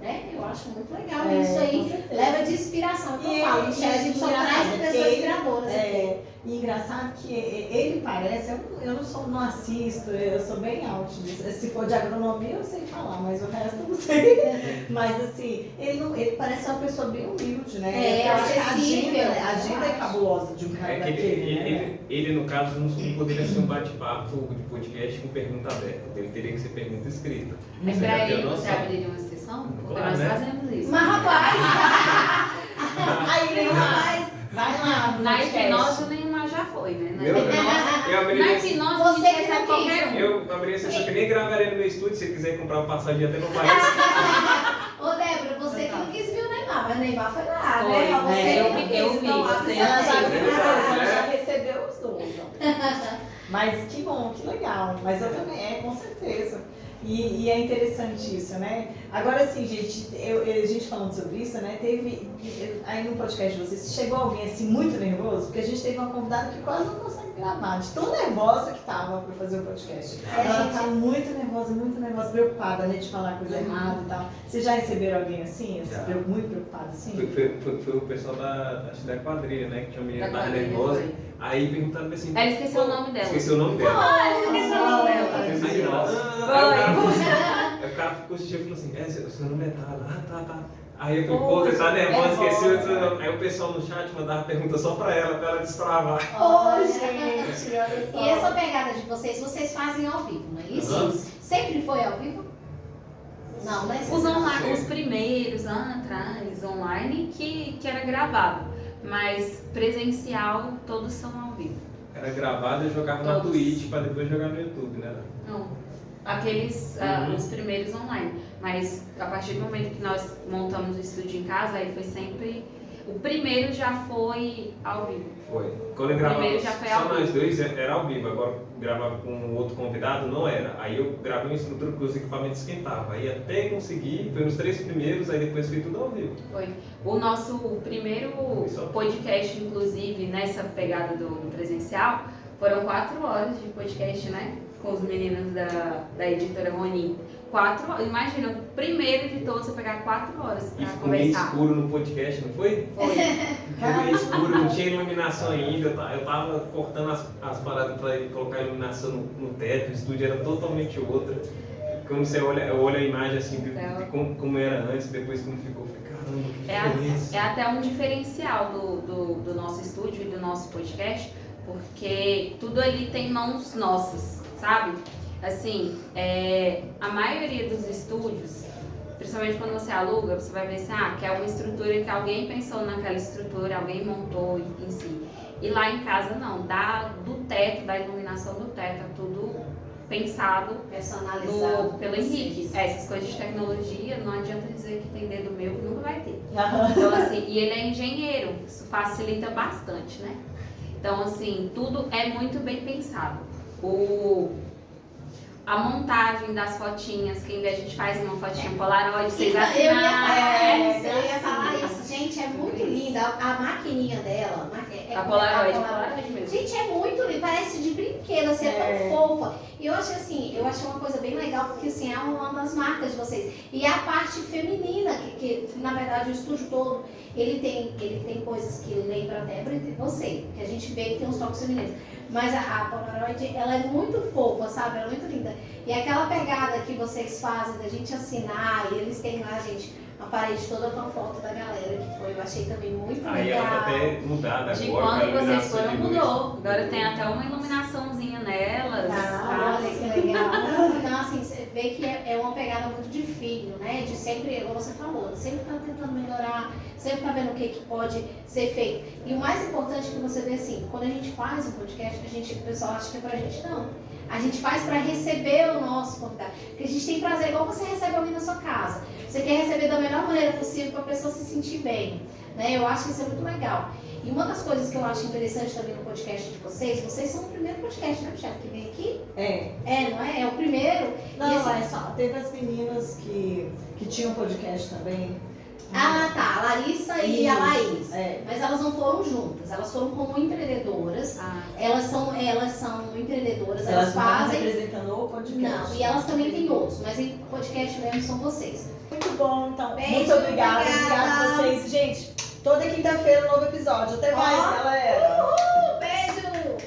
[SPEAKER 2] né? Eu acho muito legal
[SPEAKER 1] É,
[SPEAKER 2] isso
[SPEAKER 1] com
[SPEAKER 2] aí.
[SPEAKER 1] certeza.
[SPEAKER 2] Leva de inspiração, que
[SPEAKER 1] E
[SPEAKER 2] eu falo.
[SPEAKER 1] ele-
[SPEAKER 2] Michelle, a gente só
[SPEAKER 1] engraçado,
[SPEAKER 2] traz
[SPEAKER 1] porque
[SPEAKER 2] pessoas
[SPEAKER 1] ele-
[SPEAKER 2] inspiradoras aqui.
[SPEAKER 1] E engraçado que ele parece, eu não assisto, eu sou bem out disso. Se for de agronomia eu sei falar, mas o resto eu não sei. Mas assim, ele parece uma pessoa bem humilde, né?
[SPEAKER 2] É,
[SPEAKER 1] Eu acho que
[SPEAKER 2] acessível,
[SPEAKER 1] a agenda é cabulosa de um cara
[SPEAKER 4] É que
[SPEAKER 1] daquele, né?
[SPEAKER 4] ele, no caso, não poderia ser um bate-papo de podcast com pergunta aberta. Ele teria que ser pergunta escrita.
[SPEAKER 3] Mas
[SPEAKER 4] Você já
[SPEAKER 3] pra
[SPEAKER 4] tem
[SPEAKER 3] ele
[SPEAKER 4] a
[SPEAKER 3] você
[SPEAKER 4] noção?
[SPEAKER 3] abriria uma sessão? Porque
[SPEAKER 4] Claro,
[SPEAKER 3] nós
[SPEAKER 4] né?
[SPEAKER 3] fazemos isso.
[SPEAKER 2] Mas rapaz,
[SPEAKER 1] Aí, Leonardo, vai lá no
[SPEAKER 3] Na
[SPEAKER 1] podcast.
[SPEAKER 3] hipnose o Neymar já foi, né? Na
[SPEAKER 4] Eu
[SPEAKER 3] hipnose,
[SPEAKER 4] abriria
[SPEAKER 3] na
[SPEAKER 4] esse-
[SPEAKER 3] hipnose
[SPEAKER 2] Você
[SPEAKER 3] a gente
[SPEAKER 2] que
[SPEAKER 3] recebe
[SPEAKER 2] não
[SPEAKER 3] qualquer um.
[SPEAKER 4] eu abriria sessão que nem gravaria no meu estúdio. Se você quiser comprar uma passagem até no país.
[SPEAKER 2] ô Débora, você que não quis ver o Neymar, mas o Neymar foi lá,
[SPEAKER 3] Foi,
[SPEAKER 2] né? Você
[SPEAKER 3] é, eu
[SPEAKER 2] que não
[SPEAKER 3] vi,
[SPEAKER 2] quis,
[SPEAKER 3] eu vi,
[SPEAKER 2] então lá
[SPEAKER 3] você
[SPEAKER 2] você
[SPEAKER 1] Ela já,
[SPEAKER 2] já
[SPEAKER 4] fez.
[SPEAKER 1] ela já recebeu os dois. Ó. Mas que bom, que legal. Mas eu também, com certeza. E é interessante isso, né? Agora sim, gente, a gente falando sobre isso, né? Teve aí no podcast de vocês, chegou alguém assim muito nervoso, porque a gente teve uma convidada que quase não consegue gravar, de tão nervosa que estava para fazer o podcast. Ela tá muito nervosa, preocupada, né? De falar coisa errada e tal. Vocês já receberam alguém assim?
[SPEAKER 4] Já.
[SPEAKER 1] Muito preocupado assim?
[SPEAKER 4] Foi o pessoal acho que da quadrilha, né? Que tinha uma menina que
[SPEAKER 3] Da
[SPEAKER 4] tava
[SPEAKER 3] quadrilha,
[SPEAKER 4] nervosa.
[SPEAKER 3] foi.
[SPEAKER 4] Aí perguntaram assim.
[SPEAKER 3] Ela esqueceu o nome dela.
[SPEAKER 4] Esqueceu o nome dela.
[SPEAKER 2] Ah, eu esqueci o nome dela.
[SPEAKER 4] Aí
[SPEAKER 1] Foi.
[SPEAKER 4] o cara ficou assistindo e falou assim, seu nome é tal, tá. Aí eu falei, pô, você tá nervosa, esqueci o seu nome. Aí o pessoal no chat mandava pergunta só pra ela destravar.
[SPEAKER 1] Ô, gente, olha só.
[SPEAKER 2] E essa pegada de vocês fazem ao vivo, não é isso?
[SPEAKER 4] Aham.
[SPEAKER 2] Sempre foi ao vivo? Não, né?
[SPEAKER 3] Os, os primeiros, anos atrás, online, que era gravado. Mas presencial, todos são ao vivo.
[SPEAKER 4] Era gravado e jogava na
[SPEAKER 3] Todos.
[SPEAKER 4] Twitch pra depois jogar no YouTube, né?
[SPEAKER 3] Não. Aqueles, os primeiros online. Mas a partir do momento que nós montamos o estúdio em casa, aí foi sempre. O primeiro já foi ao vivo.
[SPEAKER 4] Foi. Quando eu gravava
[SPEAKER 3] Primeiro já foi
[SPEAKER 4] só
[SPEAKER 3] ao
[SPEAKER 4] nós
[SPEAKER 3] vivo.
[SPEAKER 4] dois, era ao vivo. Agora gravava com outro convidado, não era. Aí eu gravei uma estrutura que os equipamentos esquentavam. Aí até conseguir, foi nos 3 primeiros, aí depois foi tudo ao vivo.
[SPEAKER 3] Foi. O nosso primeiro podcast, inclusive, nessa pegada do presencial, foram 4 horas de podcast, né? Com os meninos da editora Ronin. 4 horas. Imagina, o primeiro de todos, você pegar 4 horas
[SPEAKER 4] E
[SPEAKER 3] pra
[SPEAKER 4] ficou meio
[SPEAKER 3] conversar.
[SPEAKER 4] escuro no podcast, não foi?
[SPEAKER 3] Foi.
[SPEAKER 4] Ficou meio escuro, não tinha iluminação ainda. Eu tava cortando as paradas pra colocar iluminação no teto, o estúdio era totalmente outro. Quando você olha, eu olho a imagem assim, de como era antes, depois como ficou, eu falei, caramba, que diferença.
[SPEAKER 3] É até um diferencial do nosso estúdio e do nosso podcast, porque tudo ali tem mãos nossas, sabe? Assim, a maioria dos estúdios, principalmente quando você aluga, você vai ver assim, que é uma estrutura que alguém pensou naquela estrutura, alguém montou em si. E lá em casa não, do teto, da iluminação do teto, é tudo pensado
[SPEAKER 2] Personalizado.
[SPEAKER 3] pelo Henrique. Essas coisas de tecnologia, não adianta dizer que tem dedo meu, que nunca vai ter. Então, assim, e ele é engenheiro, isso facilita bastante, né? Então, assim, tudo é muito bem pensado. A montagem das fotinhas, que ainda a gente faz uma fotinha Polaroid, vocês
[SPEAKER 2] Eu
[SPEAKER 3] assinaram.
[SPEAKER 2] ia falar isso. Gente, é muito linda. A maquininha dela.
[SPEAKER 3] A Polaroid mesmo.
[SPEAKER 2] Gente, é muito linda. Parece de brinquedo, assim, é tão fofa. E eu achei assim, uma coisa bem legal, porque assim, é uma das marcas de vocês. E a parte feminina, que na verdade o estúdio todo, ele tem coisas que lembram a Débora e você, que a gente vê que tem uns toques femininos. Mas a Polaroid, ela é muito fofa, sabe? Ela é muito linda. E aquela pegada que vocês fazem da gente assinar, e eles têm lá, gente, a parede toda com a foto da galera, que foi, eu achei também muito
[SPEAKER 4] Aí
[SPEAKER 2] legal.
[SPEAKER 4] ela tá até mudada
[SPEAKER 3] De
[SPEAKER 4] agora.
[SPEAKER 3] quando
[SPEAKER 4] com a
[SPEAKER 3] vocês
[SPEAKER 4] iluminação
[SPEAKER 3] foram,
[SPEAKER 4] de luz.
[SPEAKER 3] mudou. Agora tem até uma iluminaçãozinha nelas.
[SPEAKER 2] Olha que legal. Então, assim, você vê que é uma pegada muito de filho, né? De sempre, como você falou, sempre tá tentando melhorar, sempre tá vendo o que pode ser feito. E o mais importante é que você vê assim, quando a gente faz um podcast, o pessoal acha que é pra gente, não. A gente faz para receber o nosso convidado. Porque a gente tem prazer, igual você recebe alguém na sua casa. Você quer receber da melhor maneira possível para a pessoa se sentir bem. Né? Eu acho que isso é muito legal. E uma das coisas que eu acho interessante também no podcast de vocês são o primeiro podcast, né, Michelle, que vem aqui? Não é? É o primeiro.
[SPEAKER 1] Não,
[SPEAKER 2] e esse...
[SPEAKER 1] teve as meninas que tinham podcast também.
[SPEAKER 2] Ah, tá. A Larissa e a
[SPEAKER 1] Isso,
[SPEAKER 2] Laís.
[SPEAKER 1] é.
[SPEAKER 2] Mas elas não foram juntas, elas foram como empreendedoras. Elas são empreendedoras, elas
[SPEAKER 1] Elas não estão
[SPEAKER 2] fazem.
[SPEAKER 1] representando o podcast.
[SPEAKER 2] Não, e elas também têm outros, mas em podcast mesmo são vocês.
[SPEAKER 1] Muito bom, então.
[SPEAKER 2] Beijo,
[SPEAKER 1] Muito obrigada.
[SPEAKER 2] obrigada.
[SPEAKER 1] Obrigada a vocês. Gente, toda quinta-feira um novo episódio. Até mais,
[SPEAKER 2] Ó.
[SPEAKER 1] galera.